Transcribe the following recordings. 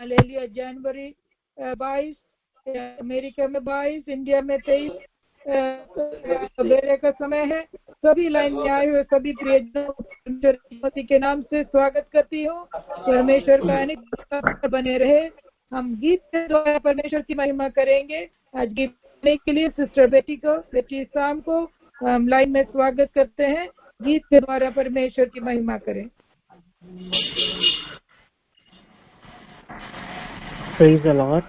Hallelujah. जनवरी 22, America में 22, India में 23 सवेरे का समय है। सभी लाइन में आए हुए सभी प्रियजनों के नाम से स्वागत करती हूँ। परमेश्वर का अनेक बने रहे। हम गीत के द्वारा परमेश्वर की महिमा करेंगे। आज गीत गाने के लिए सिस्टर बेटी शाम को हम लाइन में स्वागत करते हैं। गीत के द्वारा परमेश्वर की महिमा करें। Praise the Lord.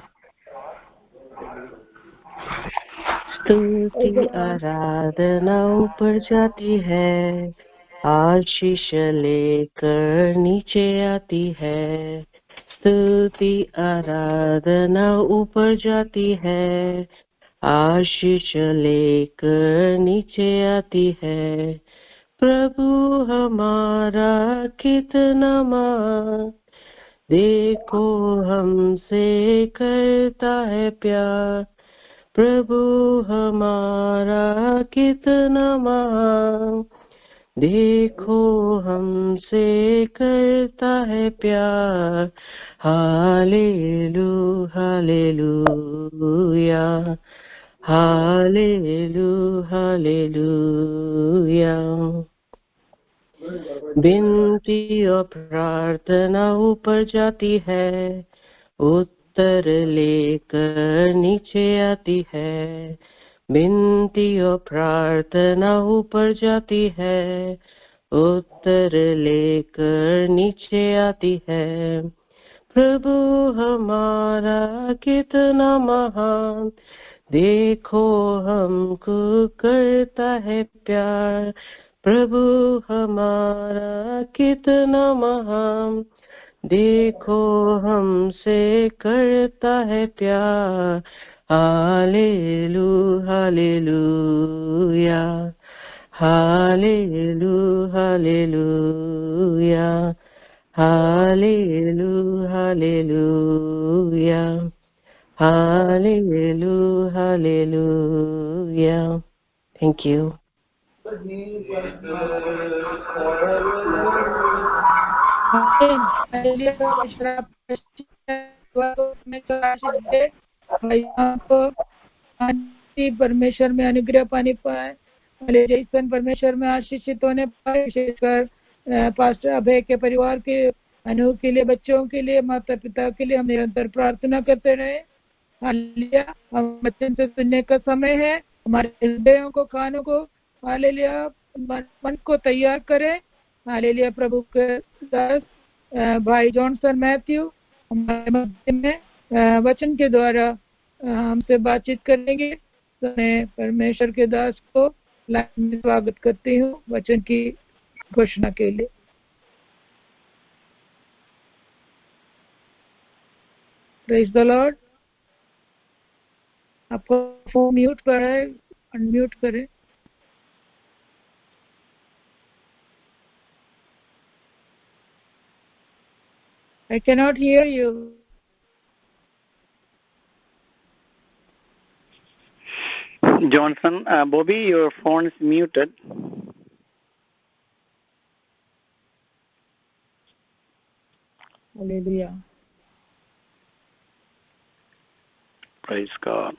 स्तुति आराधना ऊपर जाती है, आशीष लेकर नीचे आती है। स्तुति आराधना ऊपर जाती है, आशीष लेकर नीचे आती है। प्रभु हमारा कितना मान, देखो हमसे करता है प्यार। प्रभु हमारा कितना महान, देखो हमसे करता है प्यार। Hallelujah hallelujah hallelujah hallelujah. विनती और प्रार्थना ऊपर जाती है, उत्तर लेकर नीचे आती है। विनती और प्रार्थना ऊपर जाती है, उत्तर लेकर नीचे आती है। प्रभु हमारा कितना महान, देखो हमको करता है प्यार। प्रभु हमारा कितना महान, देखो हमसे करता है प्यार। Hallelujah hallelujah hallelujah hallelujah hallelujah hallelujah hallelujah. Thank you. परमेश्वर में अनुग्रह पाने पाए, जैसन परमेश्वर में आशीषित होने पाए। विशेषकर पास्टर अभय के परिवार के, अनु के लिए, बच्चों के लिए, माता पिता के लिए हम निरंतर प्रार्थना करते रहे। हालेलुया। हम वचन से सुनने का समय है। हमारे हृदयों को, कानों को, हालेलुया, मन को तैयार करें। हालेलुया। प्रभु के दास भाई जॉनसन मैथ्यू हमारे मध्य में वचन के द्वारा हमसे बातचीत करेंगे। तो मैं परमेश्वर के दास को लाइन में स्वागत करती हूँ वचन की घोषणा के लिए। Praise the Lord. आपको फोन म्यूट पर है, अनम्यूट करें। I cannot hear you. Johnson, Bobby, your phone is muted. Hallelujah. Praise God.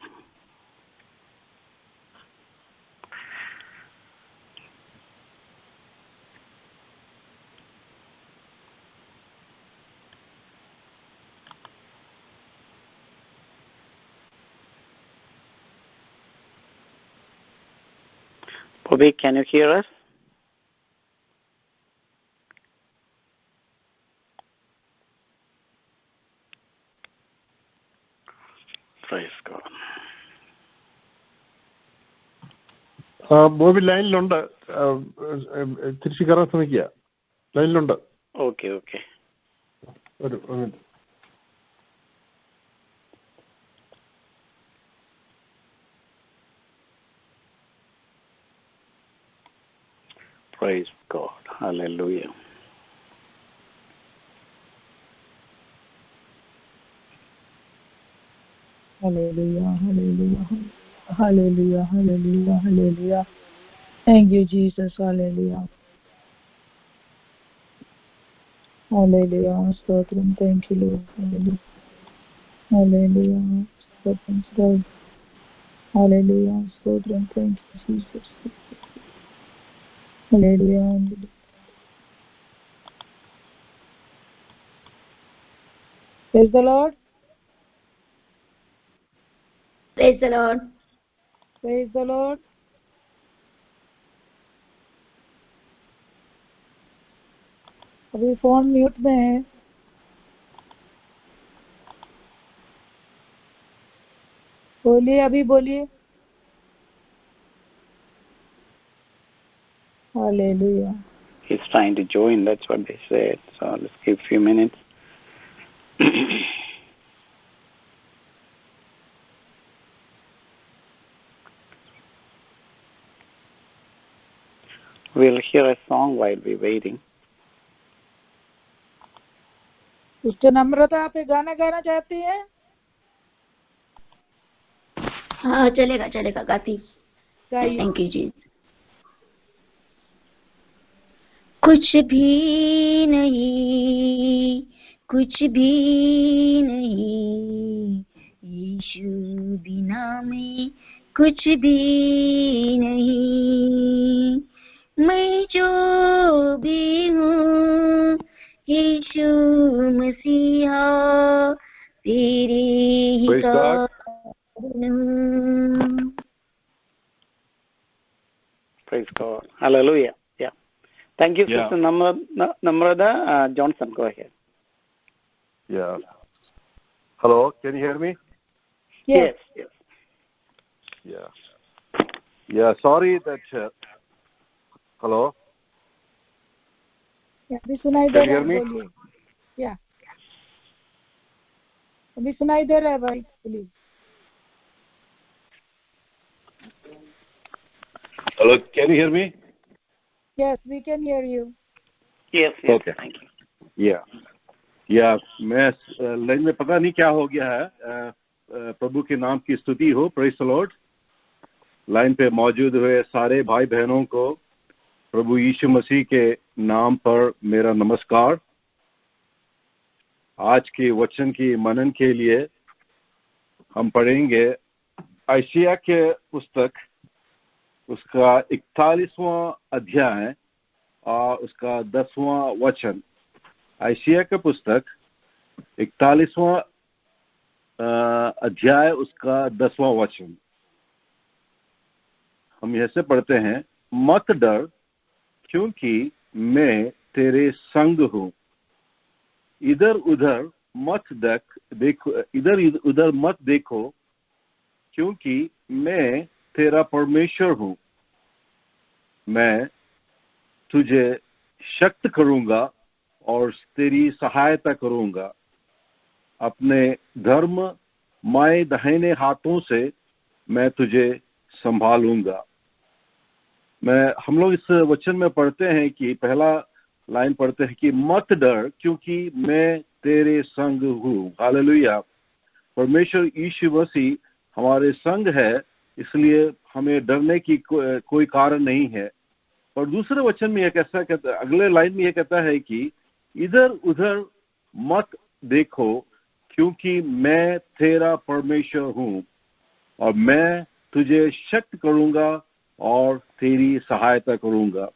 Bobby, can you hear us? Praise God. Bobby ലൈനിലുണ്ട്, തിരിച്ചു കയറാൻ ശ്രമിക്കുക. ലൈനിലുണ്ട്. Okay okay. ഒരു minute. Praise God. Hallelujah. Hallelujah, hallelujah, hallelujah, hallelujah, hallelujah. Thank you, Jesus. Hallelujah. Hallelujah. Stotram. Thank you, Lord. Hallelujah. Hallelujah. Stotram, Lord. Hallelujah. Stotram. Thank you, Jesus. Hallelujah. Praise the Lord. Praise the Lord. Praise the Lord. अभी phone mute में है. बोलिए, अभी बोलिए. Hallelujah. He's trying to join, that's what they said. So let's give a few minutes. We'll hear a song while we're waiting. Sister Namrata, आप एक गाना गाना चाहती हैं? हाँ, चलेगा चलेगा, गाती. गाइए. थैंक यू जी. कुछ भी नहीं, कुछ भी नहीं, यीशु बिना में कुछ भी नहीं. मैं जो भी हूँ यीशु मसीहा तेरे ही कारण हूँ. Praise God. Hallelujah. Yeah. Thank you, Yeah. Sister Namrata Johnson. Go ahead. Yeah. Hello, can you hear me? Yes. Yeah. Yeah, sorry that... hello? अभी सुनाई दे Can you रहा hear me? है, बोलिए. या अभी सुनाई दे रहा है भाई, please. Hello, can you hear me? Yes, we can hear you. Yes. Okay. Thank you. या मैं लाइन में पता नहीं क्या हो गया है. प्रभु के नाम की स्तुति हो. Praise the Lord. लाइन पे मौजूद हुए सारे भाई बहनों को प्रभु यीशु मसीह के नाम पर मेरा नमस्कार. आज के वचन की मनन के लिए हम पढ़ेंगे आयशिया के पुस्तक, उसका 41वां अध्याय और उसका 10वां वचन. आयशिया का पुस्तक 41वां अध्याय, उसका 10वां वचन. हम ऐसे पढ़ते हैं, मत डर क्योंकि मैं तेरे संग हूँ. इधर उधर मत देखो, इधर उधर मत देखो क्योंकि मैं तेरा परमेश्वर हूँ. मैं तुझे शक्त करूंगा और तेरी सहायता करूंगा. अपने धर्म माए दाहिने हाथों से मैं तुझे संभालूंगा. हम लोग इस वचन में पढ़ते हैं कि पहला लाइन पढ़ते हैं कि मत डर क्योंकि मैं तेरे संग हूँ. हालेलुया. परमेश्वर यीशु मसीह हमारे संग है, इसलिए हमें डरने की कोई कारण नहीं है. और दूसरे वचन में यह कैसा कहता है, अगले लाइन में यह कहता है कि इधर उधर मत देखो क्योंकि मैं तेरा परमेश्वर हूँ और मैं तुझे शक्त करूंगा और तेरी सहायता करूंगा.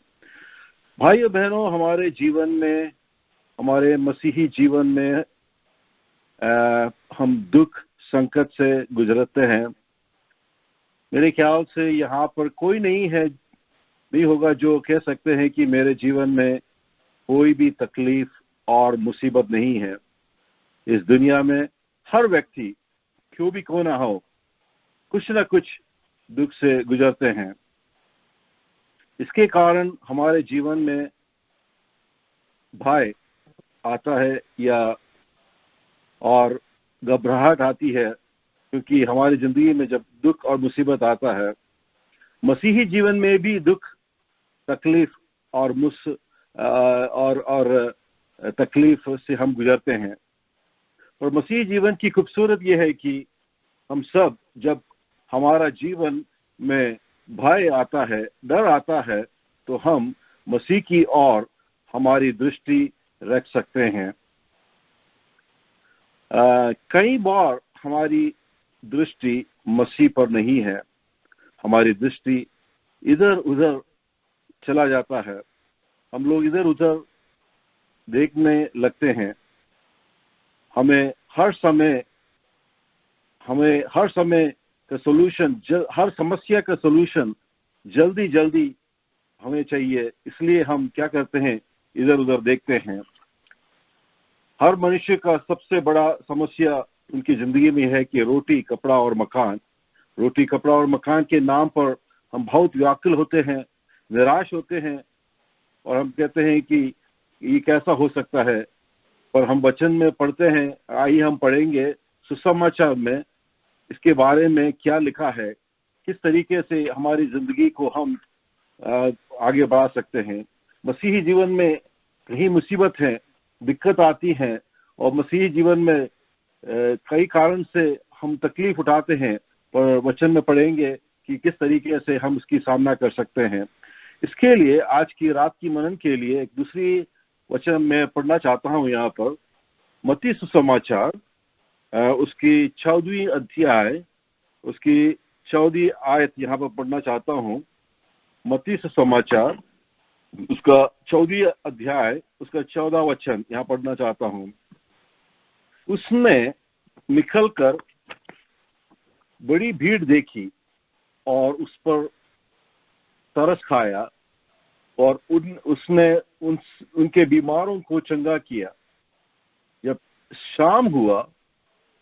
भाइयों बहनों, हमारे जीवन में, हमारे मसीही जीवन में हम दुख संकट से गुजरते हैं. मेरे ख्याल से यहाँ पर कोई नहीं होगा जो कह सकते हैं कि मेरे जीवन में कोई भी तकलीफ और मुसीबत नहीं है. इस दुनिया में हर व्यक्ति, क्यों भी क्यों ना हो, कुछ ना कुछ दुख से गुजरते हैं. इसके कारण हमारे जीवन में भय आता है या और घबराहट आती है, क्योंकि हमारी जिंदगी में जब दुख और मुसीबत आता है, मसीही जीवन में भी दुख तकलीफ और तकलीफ से हम गुजरते हैं. और मसीही जीवन की खूबसूरत यह है कि हम सब, जब हमारा जीवन में भय आता है, डर आता है, तो हम मसीह की ओर हमारी दृष्टि रख सकते हैं. कई बार हमारी दृष्टि मसीह पर नहीं है, हमारी दृष्टि इधर उधर चला जाता है, हम लोग इधर उधर देखने लगते हैं। हमें हर समय का सोल्यूशन, हर समस्या का सोल्यूशन जल्दी जल्दी हमें चाहिए, इसलिए हम क्या करते हैं, इधर उधर देखते हैं। हर मनुष्य का सबसे बड़ा समस्या उनकी जिंदगी में है कि रोटी, कपड़ा और मकान। रोटी, कपड़ा और मकान के नाम पर हम बहुत व्याकुल होते हैं, निराश होते हैं, और हम कहते हैं कि ये कैसा हो सकता है। पर हम वचन में पढ़ते हैं, आइए हम पढ़ेंगे सुसमाचार में इसके बारे में क्या लिखा है, किस तरीके से हमारी जिंदगी को हम आगे बढ़ा सकते हैं। मसीही जीवन में कहीं मुसीबत है, दिक्कत आती है, और मसीही जीवन में कई कारण से हम तकलीफ उठाते हैं, पर वचन में पढ़ेंगे कि किस तरीके से हम इसकी सामना कर सकते हैं। इसके लिए आज की रात की मनन के लिए एक दूसरी वचन मैं पढ़ना चाहता हूँ यहाँ पर, मत्ती सुसमाचार उसकी 14वीं अध्याय, उसकी 14वीं आयत यहाँ पर पढ़ना चाहता हूँ। मत्ती सुसमाचार उसका 14वीं अध्याय, उसका 14वां वचन यहाँ पढ़ना चाहता हूँ। उसने निकलकर बड़ी भीड़ देखी और उस पर तरस खाया, और उसने उनके बीमारों को चंगा किया। जब शाम हुआ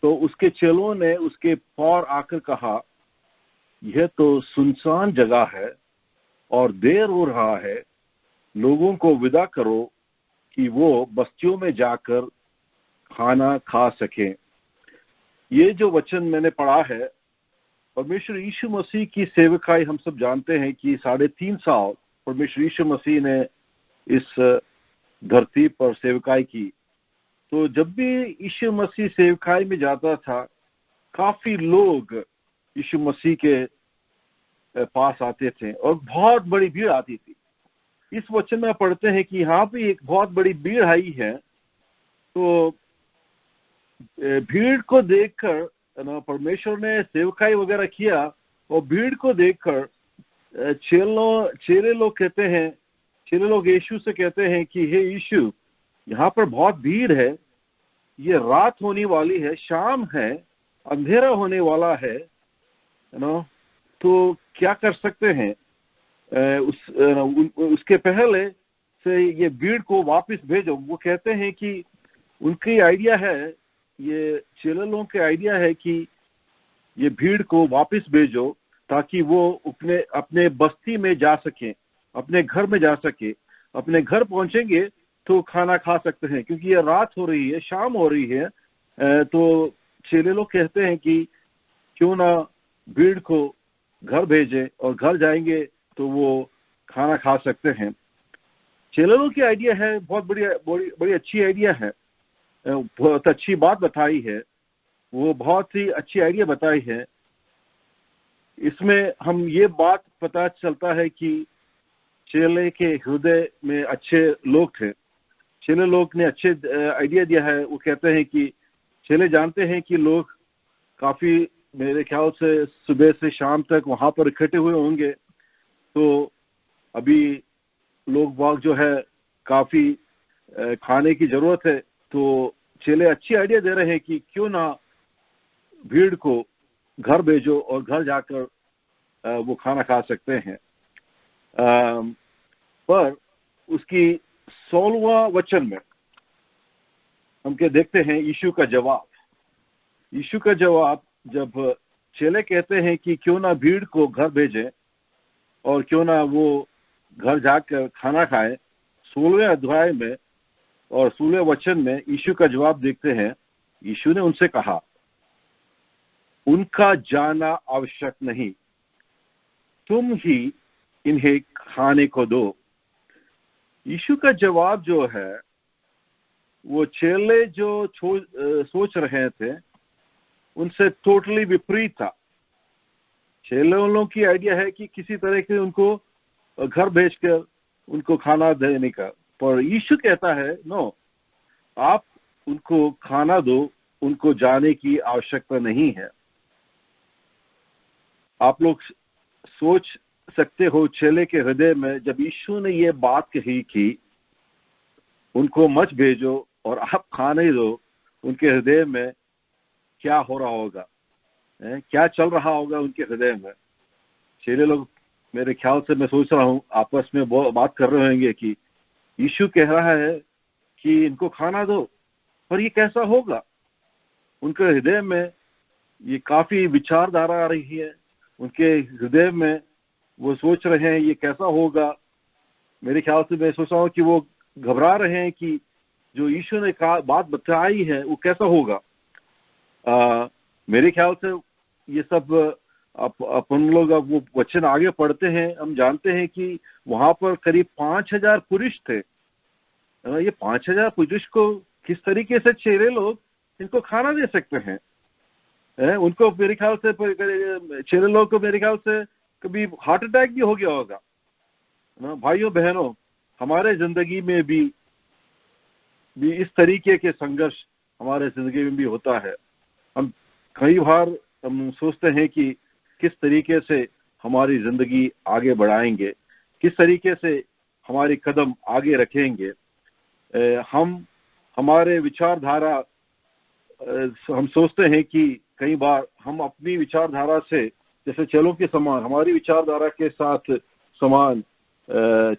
तो उसके चेलों ने उसके पार आकर कहा, यह तो सुनसान जगह है और देर हो रहा है, लोगों को विदा करो कि वो बस्तियों में जाकर खाना खा सकें। ये जो वचन मैंने पढ़ा है, परमेश्वर यीशु मसीह की सेवकाई हम सब जानते हैं कि 3.5 साल परमेश्वर यीशु मसीह ने इस धरती पर सेवकाई की। तो जब भी यीशु मसीह सेवकाई में जाता था, काफी लोग यीशु मसीह के पास आते थे और बहुत बड़ी भीड़ आती थी। इस वचन में पढ़ते हैं कि यहाँ पे एक बहुत बड़ी भीड़ आई है। तो भीड़ को देखकर परमेश्वर ने सेवकाई वगैरह किया, और भीड़ को देखकर चेले लोग कहते हैं, चेले लोग यीशु से कहते हैं कि हे यीशु, यहाँ पर बहुत भीड़ है, ये रात होने वाली है, शाम है, अंधेरा होने वाला है, तो क्या कर सकते हैं? उसके पहले से ये भीड़ को वापस भेजो। वो कहते हैं कि उनकी आइडिया है, ये चेले लोगों के आइडिया है कि ये भीड़ को वापस भेजो ताकि वो अपने बस्ती में जा सके, अपने घर में जा सके। अपने घर पहुंचेंगे तो खाना खा सकते हैं, क्योंकि ये रात हो रही है, शाम हो रही है। तो चेले लोग कहते हैं कि क्यों ना भीड़ को घर भेजे, और घर जाएंगे तो वो खाना खा सकते हैं। चेले लोग की आइडिया है, बहुत बड़ी अच्छी आइडिया है, बहुत अच्छी बात बताई है, वो बहुत ही अच्छी आइडिया बताई है। इसमें हम ये बात पता चलता है कि चेले के हृदय में अच्छे लोग थे। चेले लोग ने अच्छे आइडिया दिया है। वो कहते हैं कि चेले जानते हैं कि लोग काफी, मेरे ख्याल से सुबह से शाम तक वहां पर इकट्ठे हुए होंगे, तो अभी लोग बाग जो है काफी खाने की जरूरत है। तो चेले अच्छी आइडिया दे रहे हैं कि क्यों ना भीड़ को घर भेजो और घर जाकर वो खाना खा सकते हैं। पर उसकी 16वां वचन में हम क्या देखते हैं, यीशु का जवाब। यीशु का जवाब, जब चेले कहते हैं कि क्यों ना भीड़ को घर भेजें और क्यों ना वो घर जाकर खाना खाए, 16वें अध्याय में और 16वें वचन में यीशु का जवाब देखते हैं। यीशु ने उनसे कहा, उनका जाना आवश्यक नहीं, तुम ही इन्हें खाने को दो। यीशु का जवाब जो है, वो चेले जो सोच रहे थे उनसे टोटली विपरीत था। चेले लोगों की आइडिया है कि किसी तरह के उनको घर भेजकर उनको खाना देने का, पर यीशु कहता है नो, आप उनको खाना दो उनको जाने की आवश्यकता नहीं है। आप लोग सोच सकते हो चेले के हृदय में जब यीशु ने ये बात कही कि उनको मत भेजो और आप खाने दो, उनके हृदय में क्या हो रहा होगा, क्या चल रहा होगा उनके हृदय में। चेले लोग, मेरे ख्याल से, मैं सोच रहा हूँ, आपस में बात कर रहे होंगे कि यीशु कह रहा है कि इनको खाना दो, पर ये कैसा होगा। उनके हृदय में ये काफी विचारधारा आ रही है, उनके हृदय में वो सोच रहे हैं ये कैसा होगा। मेरे ख्याल से मैं सोच रहा हूँ कि वो घबरा रहे हैं कि जो यीशु ने कहा, बात बताई है, वो कैसा होगा। मेरे ख्याल से ये सब अपन लोग अब वो वचन आगे पढ़ते हैं, हम जानते हैं कि वहां पर करीब 5000 पुरुष थे। ये 5000 पुरुष को किस तरीके से चेले लोग इनको खाना दे सकते हैं। उनको मेरे ख्याल से, चेले लोग को मेरे ख्याल से कभी हार्ट अटैक भी हो गया होगा। भाइयों बहनों, हमारे जिंदगी में भी इस तरीके के संघर्ष हमारे जिंदगी में भी होता है। हम कई बार हम सोचते हैं कि किस तरीके से हमारी जिंदगी आगे बढ़ाएंगे, किस तरीके से हमारी कदम आगे रखेंगे। हम हमारे विचारधारा, हम सोचते हैं कि कई बार हम अपनी विचारधारा से, जैसे चेलों के समान, हमारी विचारधारा के साथ समान,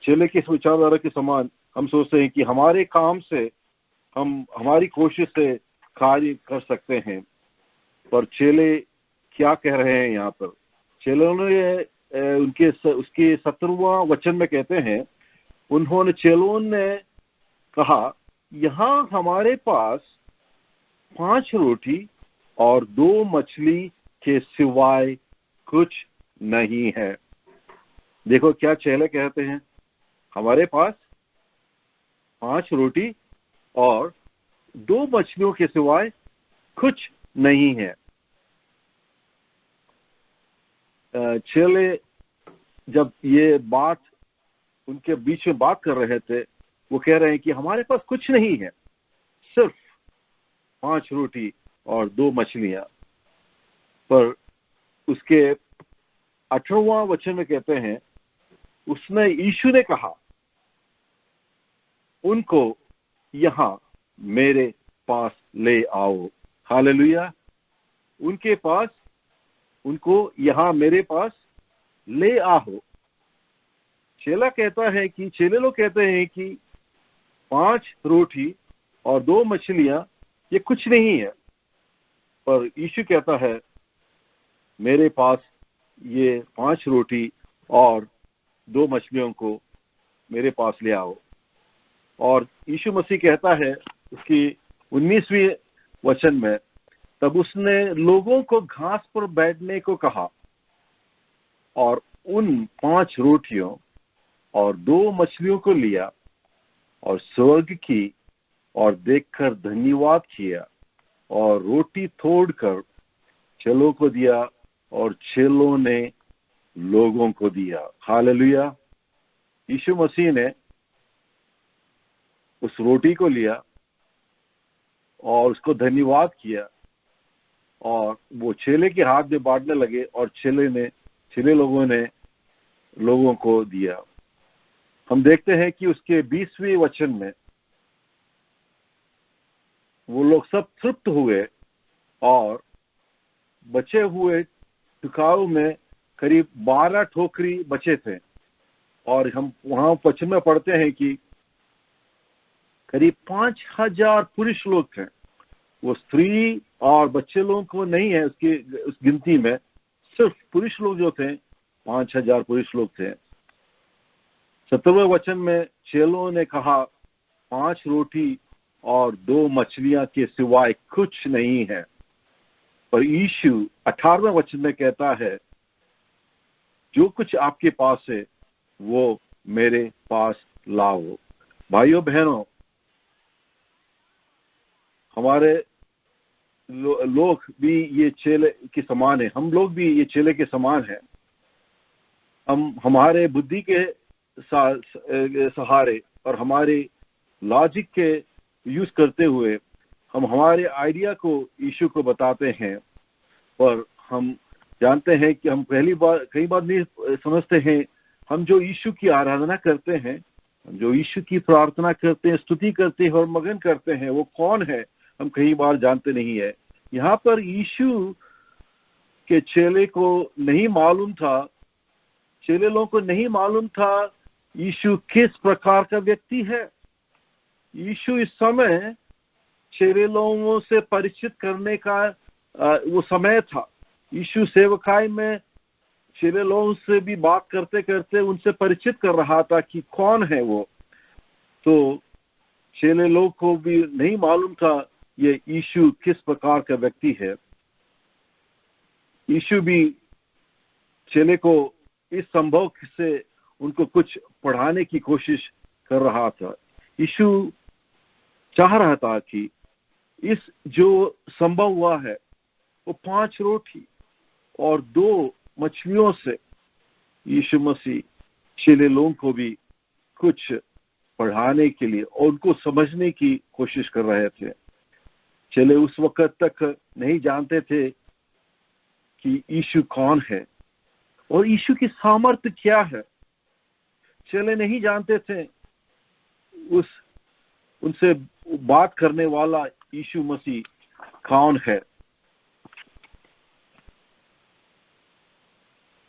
चेले की विचारधारा के समान हम सोचते हैं कि हमारे काम से, हम हमारी कोशिश से कार्य कर सकते हैं। पर चेले क्या कह रहे हैं यहाँ पर? चेलों ने उसके 17वां वचन में कहते हैं, चेलों ने कहा, यहाँ हमारे पास 5 रोटी और 2 मछली के सिवाय कुछ नहीं है। देखो क्या चेले कहते हैं, हमारे पास 5 रोटी और 2 मछलियों के सिवाय कुछ नहीं है। चेले जब ये बात उनके बीच में बात कर रहे थे, वो कह रहे हैं कि हमारे पास कुछ नहीं है, सिर्फ 5 रोटी और 2 मछलियां। पर उसके 18वां वचन में कहते हैं, यीशु ने कहा, उनको यहां मेरे पास ले आओ। हालेलुया। उनको यहां मेरे पास ले आओ। चेले लोग कहते हैं कि 5 रोटी और 2 मछलियां ये कुछ नहीं है। पर यीशु कहता है, मेरे पास ये 5 रोटी और 2 मछलियों को मेरे पास ले आओ। और यीशु मसीह कहता है उसकी 19वीं वचन में, तब उसने लोगों को घास पर बैठने को कहा और उन 5 रोटियों और 2 मछलियों को लिया और स्वर्ग की और देखकर धन्यवाद किया और रोटी तोड़कर चेलों को दिया और चेलों ने लोगों को दिया। हालेलुया। यीशु मसीह ने उस रोटी को लिया और उसको धन्यवाद किया और वो चेले के हाथ में बांटने लगे और चेले लोगों ने लोगों को दिया। हम देखते हैं कि उसके 20वें वचन में वो लोग सब तृप्त हुए और बचे हुए टुकड़ों में करीब 12 टोकरी बचे थे। और हम वहां वचन में पढ़ते हैं कि करीब 5000 पुरुष लोग थे। वो स्त्री और बच्चे लोगों को नहीं है उस गिनती में, सिर्फ पुरुष लोग जो थे 5000 पुरुष लोग थे। 17वें वचन में चेलों ने कहा, 5 रोटी और 2 मछलियां के सिवाय कुछ नहीं है। पर यीशु 18वें वचन में कहता है, जो कुछ आपके पास है वो मेरे पास लाओ। भाइयों बहनों, हमारे लोग भी ये चेले के समान है, हम लोग भी ये चेले के समान है। हम हमारे बुद्धि के सहारे और हमारे लॉजिक के यूज करते हुए हम हमारे आइडिया को यीशु को बताते हैं, पर हम जानते हैं कि हम कई बार नहीं समझते हैं। हम जो यीशु की आराधना करते हैं, जो यीशु की प्रार्थना करते हैं, स्तुति करते हैं और मगन करते हैं, वो कौन है हम कई बार जानते नहीं है। यहाँ पर यीशु के चेले को नहीं मालूम था, चेले लोगों को नहीं मालूम था यीशु किस प्रकार का व्यक्ति है। यीशु इस समय चेले लोगों से परिचित करने का वो समय था। यीशु सेवकाई में चेले लोगों से भी बात करते करते उनसे परिचित कर रहा था कि कौन है वो। तो चेले लोग को भी नहीं मालूम था ये यीशु किस प्रकार का व्यक्ति है। यीशु भी चेले को इस संभव से उनको कुछ पढ़ाने की कोशिश कर रहा था। यीशु चाह रहा था कि इस जो संभव हुआ है वो 5 रोटी और 2 मछलियों से यीशु मसीह चेले लोगों को भी कुछ पढ़ाने के लिए और उनको समझने की कोशिश कर रहे थे। चेले उस वक्त तक नहीं जानते थे कि यीशु कौन है और यीशु की सामर्थ्य क्या है। चेले नहीं जानते थे उनसे बात करने वाला यीशु मसीह कौन है।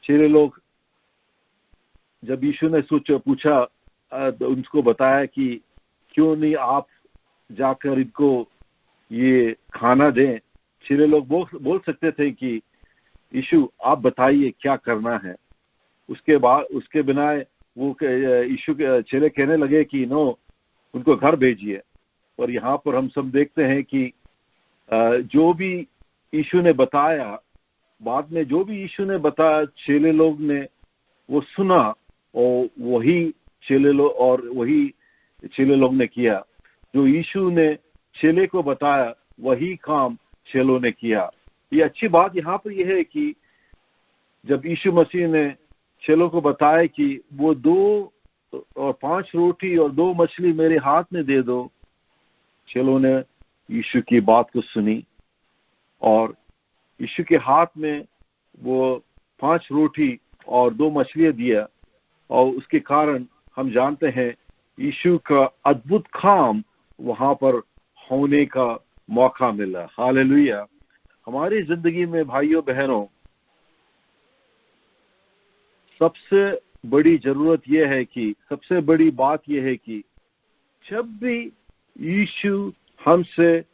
चेले लोग जब यीशु ने पूछा उनको बताया कि क्यों नहीं आप जाकर इनको ये खाना दें। चेले लोग बोल सकते थे कि यीशु आप बताइए क्या करना है। उसके बिना वो यीशु के चेले कहने लगे कि नो उनको घर भेजिए। और यहाँ पर हम सब देखते हैं कि जो भी यीशु ने बताया, बाद में जो भी यीशु ने बताया चेले लोग ने वो सुना और वही चेले लोग ने किया। जो यीशु ने चेले को बताया वही काम चेलों ने किया। ये अच्छी बात यहाँ पर यह है कि जब यीशु मसीह ने चेलों को बताया कि वो 2 और 5 रोटी और 2 मछली मेरे हाथ में दे दो, चेलों ने यीशु की बात को सुनी और यीशु के हाथ में वो 5 रोटी और 2 मछलियां दिया। और उसके कारण हम जानते हैं यीशु का अद्भुत काम वहां पर होने का मौका मिला। हालेलुया। हमारी जिंदगी में भाइयों बहनों सबसे बड़ी जरूरत यह है कि सबसे बड़ी बात यह है कि जब भी यीशु हमसे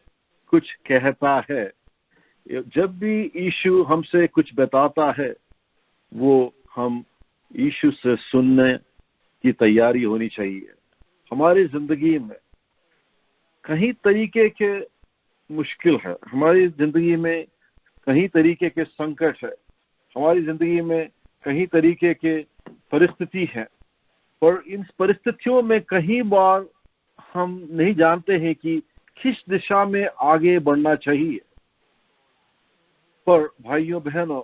कुछ कहता है, जब भी यीशु हमसे कुछ बताता है, वो हम यीशु से सुनने की तैयारी होनी चाहिए। हमारी जिंदगी में कई तरीके के मुश्किल है, हमारी जिंदगी में कई तरीके के संकट है, हमारी जिंदगी में कई तरीके के परिस्थिति है। पर इन परिस्थितियों में कई बार हम नहीं जानते हैं कि किस दिशा में आगे बढ़ना चाहिए। पर भाइयों बहनों,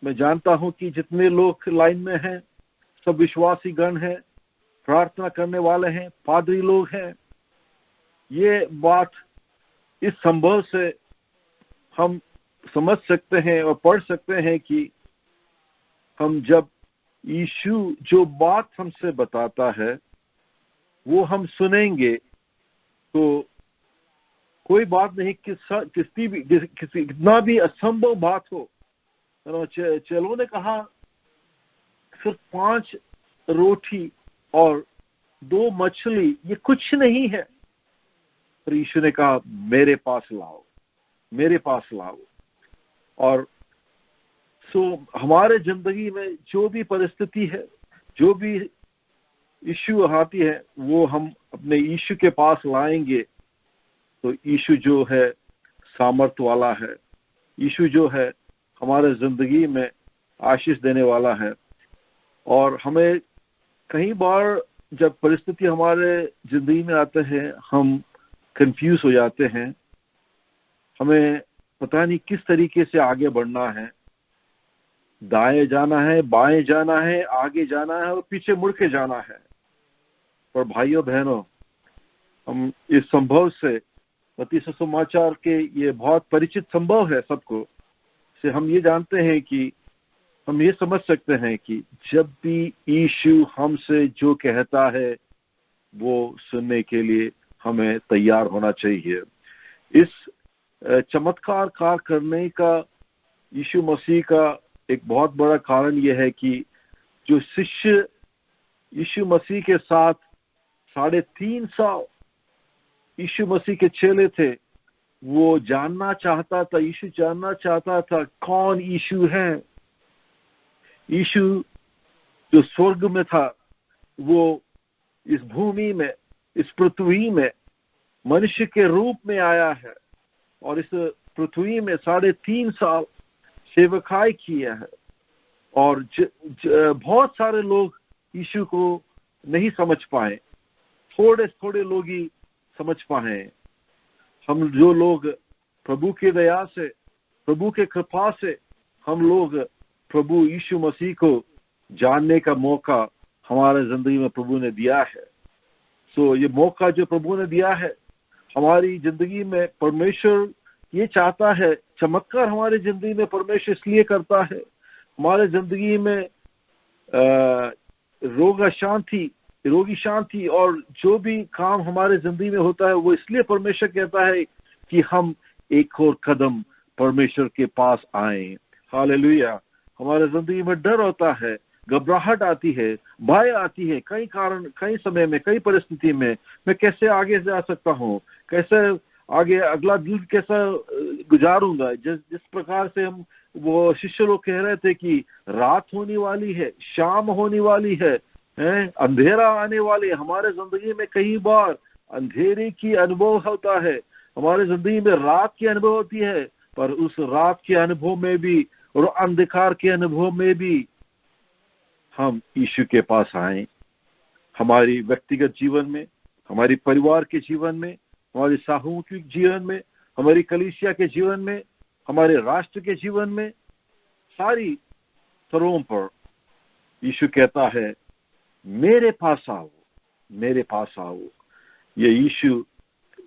मैं जानता हूं कि जितने लोग लाइन में हैं सब विश्वासी गण हैं, प्रार्थना करने वाले हैं, पादरी लोग हैं। ये बात इस संभव से हम समझ सकते हैं और पढ़ सकते हैं कि हम जब यीशु जो बात हमसे बताता है वो हम सुनेंगे तो कोई बात नहीं, कितना भी असंभव बात हो। चेलों ने कहा सिर्फ 5 रोटी और 2 मछली ये कुछ नहीं है, पर यीशु ने कहा मेरे पास लाओ, मेरे पास लाओ। और हमारे जिंदगी में जो भी परिस्थिति है, जो भी इश्यू आती है, वो हम अपने यीशु के पास लाएंगे तो यीशु जो है सामर्थ वाला है, यीशु जो है हमारे जिंदगी में आशीष देने वाला है। और हमें कई बार जब परिस्थिति हमारे जिंदगी में आते हैं हम कंफ्यूज हो जाते हैं, हमें पता नहीं किस तरीके से आगे बढ़ना है, दाएं जाना है, बाएं जाना है, आगे जाना है और पीछे मुड़ के जाना है। पर भाइयों बहनों, हम इस संभव से मत्ती सुसमाचार के ये बहुत परिचित संभव है सबको, से हम ये जानते हैं कि हम ये समझ सकते हैं कि जब भी यीशु हमसे जो कहता है वो सुनने के लिए हमें तैयार होना चाहिए। इस चमत्कार कार्य करने का यीशु मसीह का एक बहुत बड़ा कारण यह है कि जो शिष्य यीशु मसीह के साथ 3.5 साल यीशु मसीह के चेले थे, वो जानना चाहता था, यीशु जानना चाहता था कौन यीशु है। यीशु जो स्वर्ग में था वो इस भूमि में, इस पृथ्वी में मनुष्य के रूप में आया है और इस पृथ्वी में 3.5 साल सेवकाई किया है। और बहुत सारे लोग यीशु को नहीं समझ पाए, थोड़े लोग ही समझ पाए। हम जो लोग प्रभु की दया से, प्रभु के कृपा से हम लोग प्रभु यीशु मसीह को जानने का मौका हमारे जिंदगी में प्रभु ने दिया है। सो ये मौका जो प्रभु ने दिया है हमारी जिंदगी में, परमेश्वर ये चाहता है, चमत्कार हमारी जिंदगी में परमेश्वर इसलिए करता है, हमारे जिंदगी में रोगी शांति और जो भी काम हमारे जिंदगी में होता है वो इसलिए परमेश्वर कहता है कि हम एक और कदम परमेश्वर के पास आए। हालेलुया। हमारे जिंदगी में डर होता है, घबराहट आती है, भय आती है, कई समय में, कई परिस्थिति में मैं कैसे आगे जा सकता हूँ, कैसे आगे अगला दिन कैसा गुजारूंगा। जिस प्रकार से हम वो शिष्य लोग कह रहे थे कि रात होने वाली है, शाम होने वाली है, अंधेरा आने वाली है। हमारे जिंदगी में कई बार अंधेरे की अनुभव होता है, हमारे जिंदगी में रात की अनुभव होती है, पर उस रात के अनुभव में भी और अंधकार के अनुभव में भी हम यीशु के पास आए। हमारी व्यक्तिगत जीवन में, हमारी परिवार के जीवन में, हमारे सामूहिक जीवन में, हमारी कलीसिया के जीवन में, हमारे राष्ट्र के जीवन में, सारी स्तरों पर यीशु कहता है मेरे पास आओ, मेरे पास आओ। ये यीशु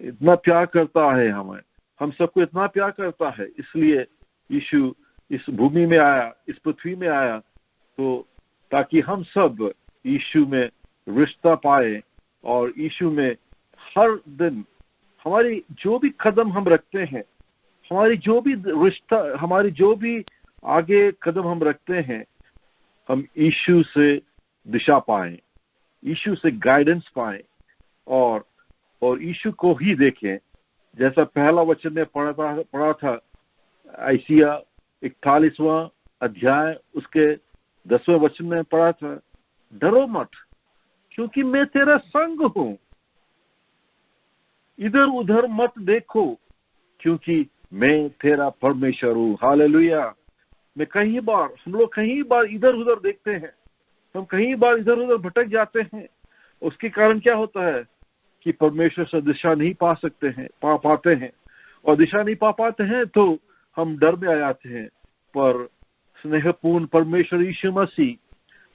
इतना प्यार करता है हमें, हम सबको इतना प्यार करता है, इसलिए यीशु इस भूमि में आया, इस पृथ्वी में आया, तो ताकि हम सब यीशु में रिश्ता पाए और यीशु में हर दिन हमारी जो भी कदम हम रखते हैं, हमारी जो भी रिश्ता, हमारी जो भी आगे कदम हम रखते हैं, हम यीशु से दिशा पाएं, यीशु से गाइडेंस पाएं और यीशु को ही देखें। जैसा पहला वचन में पढ़ा था आइसिया 41वां अध्याय उसके 10वें वचन में पढ़ा था, डरो मत क्योंकि मैं तेरा संग हूं, इधर उधर मत देखो क्योंकि मैं तेरा परमेश्वर हूं। हालेलुया। हम लोग कई बार इधर उधर देखते हैं, हम कई बार इधर उधर भटक जाते हैं। उसके कारण क्या होता है कि परमेश्वर से दिशा नहीं पा पाते हैं, और दिशा नहीं पा पाते हैं तो हम डर में आ जाते हैं। पर स्नेहपूर्ण परमेश्वर यीशु मसीह,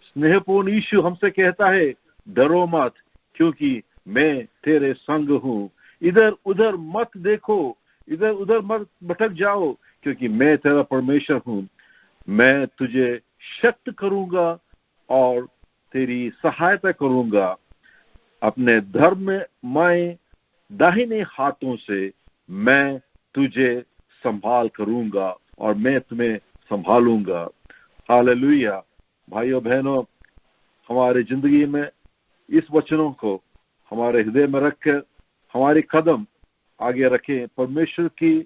स्नेहपूर्ण यीशु हमसे कहता है डरो मत क्योंकि मैं तेरे संग हूं, इधर उधर मत देखो, इधर उधर मत भटक जाओ क्योंकि मैं तेरा परमेश्वर हूं। मैं तुझे शक्त करूंगा और तेरी सहायता करूंगा, अपने धर्ममय दाहिने हाथों से मैं तुझे संभाल करूंगा और मैं तुम्हें संभालूंगा। हालेलुया। भाइयों बहनों, हमारे जिंदगी में इस वचनों को हमारे हृदय में रखकर हमारे कदम आगे रखें, परमेश्वर की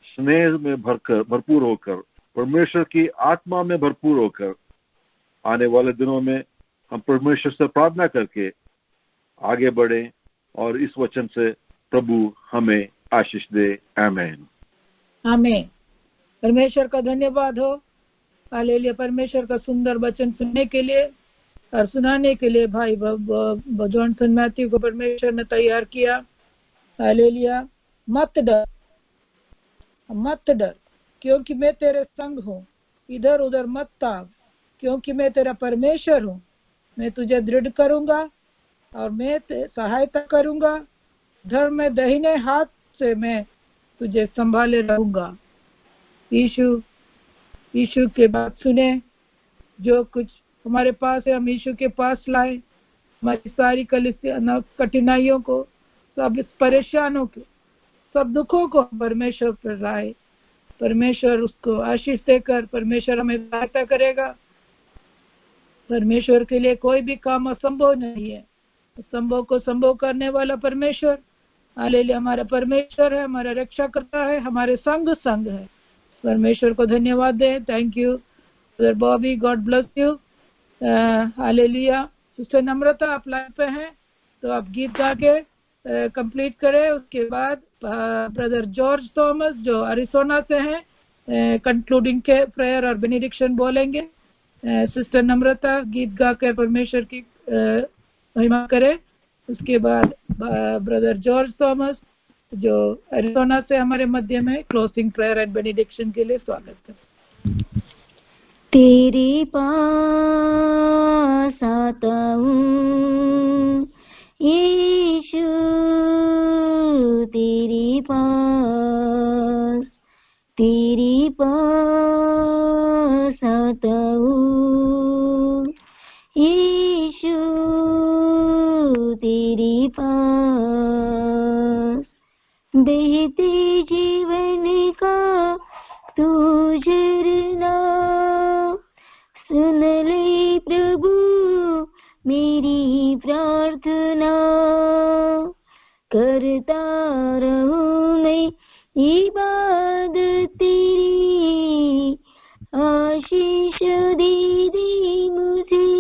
स्नेह में भरपूर होकर, परमेश्वर की आत्मा में भरपूर होकर आने वाले दिनों में हम परमेश्वर से प्रार्थना करके आगे बढ़े और इस वचन से प्रभु हमें आशीष दे। आमीन। आमीन। परमेश्वर का धन्यवाद हो। हालेलुया। परमेश्वर का सुंदर वचन सुनने के लिए और सुनाने के लिए भाई जॉनसन मैथ्यू को परमेश्वर ने तैयार किया। हालेलुया। मत डर क्योंकि मैं तेरे संग हूँ, इधर उधर मत ताक क्योंकि मैं तेरा परमेश्वर हूँ। मैं तुझे दृढ़ करूंगा और मैं सहायता करूंगा, धर्म में दाहिने हाथ से मैं तुझे संभाले रहूंगा। यीशु के बात सुने, जो कुछ हमारे पास है हम यीशु के पास लाए। हमारी सारी कठिनाइयों को, सब परेशानों को, सब दुखों को परमेश्वर पर लाए। परमेश्वर उसको आशीष देकर परमेश्वर हमें सहायता करेगा। परमेश्वर के लिए कोई भी काम असंभव नहीं है। असंभव को संभव करने वाला परमेश्वर, हालेलुया, हमारा परमेश्वर है, हमारा रक्षा करता है, हमारे संग है। परमेश्वर को धन्यवाद दे। Thank you brother Bobby, God bless you. Hallelujah. Sister Namrata, आप लाइन पे हैं तो आप गीत गा के कंप्लीट करें। उसके बाद ब्रदर जॉर्ज थॉमस जो अरिजोना से हैं कंक्लूडिंग के प्रेयर और बेनेडिक्शन बोलेंगे। सिस्टर नम्रता गीत गा कर परमेश्वर की महिमा करे। उसके बाद ब्रदर जॉर्ज थॉमस जो अरिजोना से हमारे मध्य में क्लोजिंग प्रेयर एंड बेनेडिक्शन के लिए स्वागत है। तेरे पास आता हूँ यीशु, तेरे पास आता हूँ यीशु, तेरे पास बहते जीवन का तू झरना, सुन ले प्रभु मेरी प्रार्थना, करता रहूं मैं इबादत तेरी, आशीष दे दे मुझे,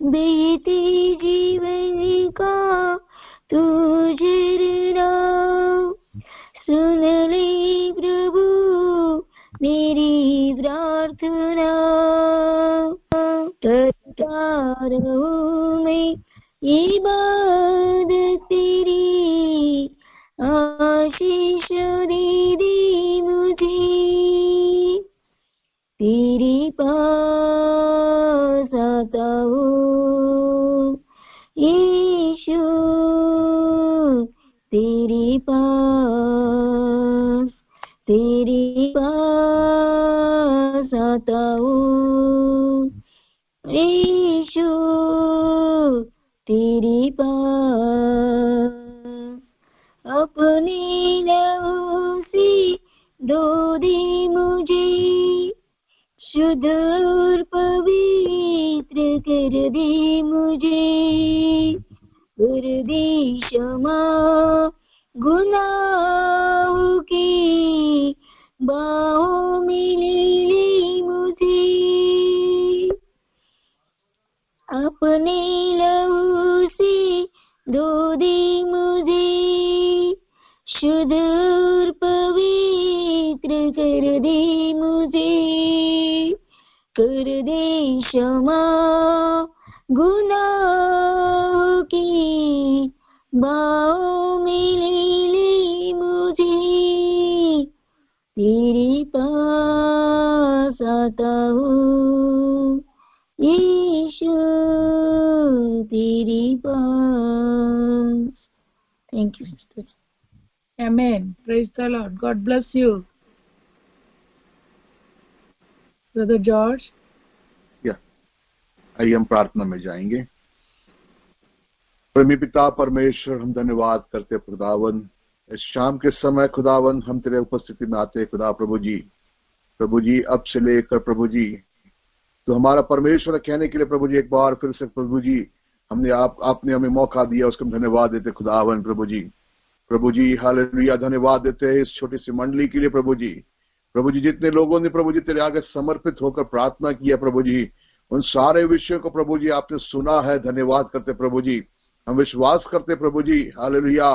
बहते जीवन का तू झरना, सुन ले प्रभु मेरी प्रार्थना, करता रहूं मैं इबादत तेरी, आशीष दे दे मुझे, तेरे पास आता हूँ यीशु, तेरे पास आता हूँ यीशु, तेरे पास, अपने लहू से धो दे मुझे, शुद्ध और पवित्र कर दे मुझे, कर दे क्षमा गुनाहों की, बाहों में ले ले मुझे, अपने लहू से धो दे मुझे, शुद्ध और पवित्र कर दे मुझे, कर दे क्षमा गुनाहों की, बाहों में ले ले मुझे, तेरे पास आता हूँ यीशु, तेरे पास। Thank you sister. Amen. Praise the Lord. God bless you. Brother George. आइए हम प्रार्थना में जाएंगे। प्रेमी पिता परमेश्वर, हम धन्यवाद करते खुदावन, इस शाम के समय खुदावन हम तेरे उपस्थिति में आते खुदा प्रभु जी अब से लेकर प्रभु जी तो हमारा परमेश्वर कहने के लिए प्रभु जी एक बार फिर से प्रभु जी आपने हमें मौका दिया, उसको हम धन्यवाद देते खुदावन प्रभु जी हालेलुया। धन्यवाद देते हैं इस छोटी सी मंडली के लिए प्रभु जी जितने लोगों ने प्रभु जी तेरे आगे समर्पित होकर प्रार्थना किया प्रभु जी, उन सारे विषयों को प्रभु जी आपने सुना है। धन्यवाद करते प्रभु जी, हम विश्वास करते प्रभु जी हालेलुया,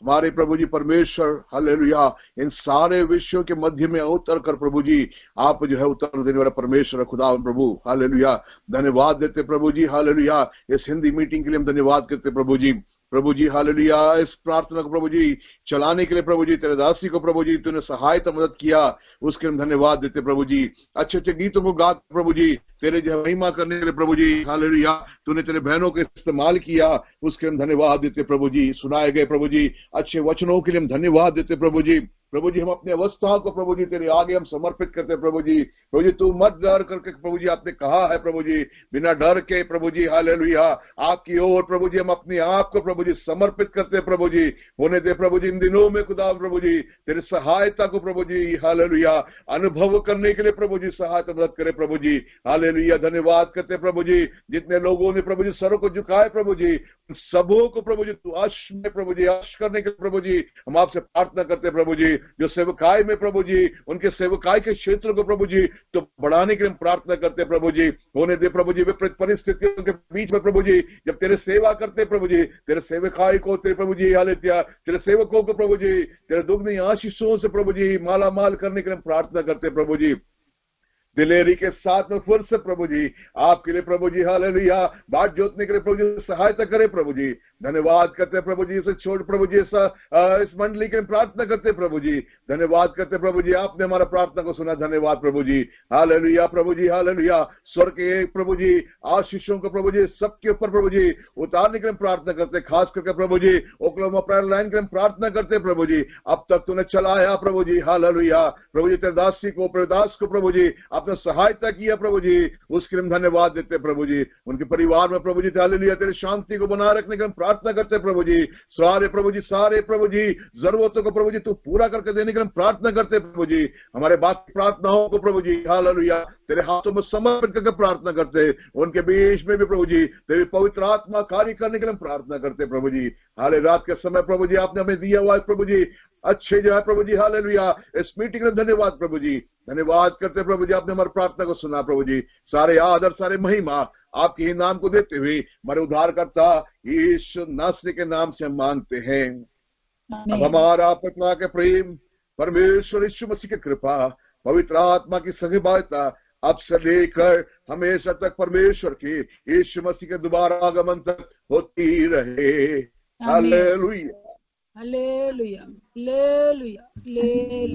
हमारे प्रभु जी परमेश्वर हालेलुया, इन सारे विषयों के मध्य में उतर कर प्रभु जी आप जो है उतर देने वाला परमेश्वर खुदा प्रभु हालेलुया। धन्यवाद देते प्रभु जी हालेलुया, इस हिंदी मीटिंग के लिए हम धन्यवाद करते प्रभु जी हालेलुया। इस प्रार्थना को प्रभु जी चलाने के लिए प्रभु जी तेरे दासी को प्रभु जी तूने सहायता मदद किया, उसके हम धन्यवाद देते प्रभु जी। अच्छे अच्छे गीतों को गा प्रभु जी तेरे जो महिमा करने के लिए प्रभु जी, हालेलुया, तूने तेरे बहनों को इस्तेमाल किया, उसके हम धन्यवाद देते प्रभु जी। सुनाए गए प्रभु जी अच्छे वचनों के लिए हम धन्यवाद देते प्रभु जी। प्रभु जी हम अपनी अवस्थाओं को प्रभु जी तेरे आगे हम समर्पित करते हैं प्रभु जी। प्रभु जी तू मत डर करके प्रभु जी आपने कहा है प्रभु जी, बिना डर के प्रभु जी, हालेलुया, आपकी ओर प्रभु जी हम अपने आप को प्रभु जी समर्पित करते हैं प्रभु जी। होने दे प्रभु जी इन दिनों में खुदा प्रभु जी तेरे सहायता को प्रभु जी, हालेलुया, अनुभव करने के लिए प्रभु जी सहायता मदद करे प्रभु जी, हालेलुया। धन्यवाद करते प्रभु जी, जितने लोगों ने प्रभु जी सरों को झुकाए प्रभु जी, सबों को प्रभु जी तू आश में प्रभु जी आश करने के प्रभु जी हम आपसे प्रार्थना करते प्रभु जी। जो सेवकाई में प्रभु जी उनके सेवकाई के क्षेत्र को प्रभु जी तो बढ़ाने के लिए हम प्रार्थना करते प्रभु जी। होने दे प्रभु जी विपरीत परिस्थितियों के बीच में प्रभु जी जब तेरे सेवा करते प्रभु जी, तेरे सेवकाई को तेरे प्रभु जी, हालेलुया, तेरे सेवकों को प्रभु जी तेरे दुगनी आशीषों से प्रभु जी माला माल करने के लिए हम प्रार्थना करते प्रभु जी। दिलेरी के साथ में फिर से प्रभु जी आपके लिए प्रभु जी, हालेलुया, बाट जोतने के लिए प्रभु जी सहायता करे प्रभु जी। धन्यवाद करते प्रभु जी, इसे छोड़ प्रभु जी इस मंडली के प्रार्थना करते प्रभु जी। धन्यवाद करते प्रभु जी, आपने हमारा प्रार्थना को सुना, धन्यवाद प्रभु जी, हालेलुया प्रभु जी, हालेलुया। स्वर्ग के प्रभु जी आशीषों को प्रभु जी सबके ऊपर प्रभु जी उतारने के लिए प्रार्थना करते, खास करके प्रभु जी ओक्लाहोमा प्रेयर लाइन के लिए प्रार्थना करते प्रभु जी। अब तक तूने चलाया प्रभु जी, हालेलुया, प्रभु जी तेरे दासी को, प्रभुदास को प्रभु जी आपने सहायता किया प्रभु जी, उसके लिए धन्यवाद देते प्रभु जी। उनके परिवार में प्रभु जी हालेलुया तेरी शांति को बनाए रखने के प्रार्थना करते प्रभु जी। सारे प्रभु जी जरूरतों को प्रभु जी तू पूरा करके देने के लिए प्रार्थना करते प्रभु जी। हमारे बाकी प्रार्थनाओं को प्रभु जी, हालेलुया, तेरे हाथों में समर्पित करके प्रार्थना करते। उनके बीच में भी प्रभु जी तेरी पवित्र आत्मा कार्य करने के लिए प्रार्थना करते प्रभु जी। हाले रात के समय प्रभु जी आपने हमें दिया हुआ है प्रभु जी अच्छे जो है प्रभु जी, हालेलुया, इस मीटिंग में धन्यवाद प्रभु जी। धन्यवाद करते प्रभु जी, आपने हमारी प्रार्थना को सुना प्रभु जी। सारे आदर सारे महिमा आपके ही नाम को देते हुए हमारे उद्धारकर्ता यीशु नासरी के नाम से हम मांगते हैं। अब हमारा पिता के प्रेम, परमेश्वर यीशु मसीह की कृपा, पवित्र आत्मा की सहभागिता अब से लेकर हमेशा तक परमेश्वर की यीशु मसीह के दोबारा आगमन तक होती रहे। Hallelujah, hallelujah, hallelujah, hallelujah.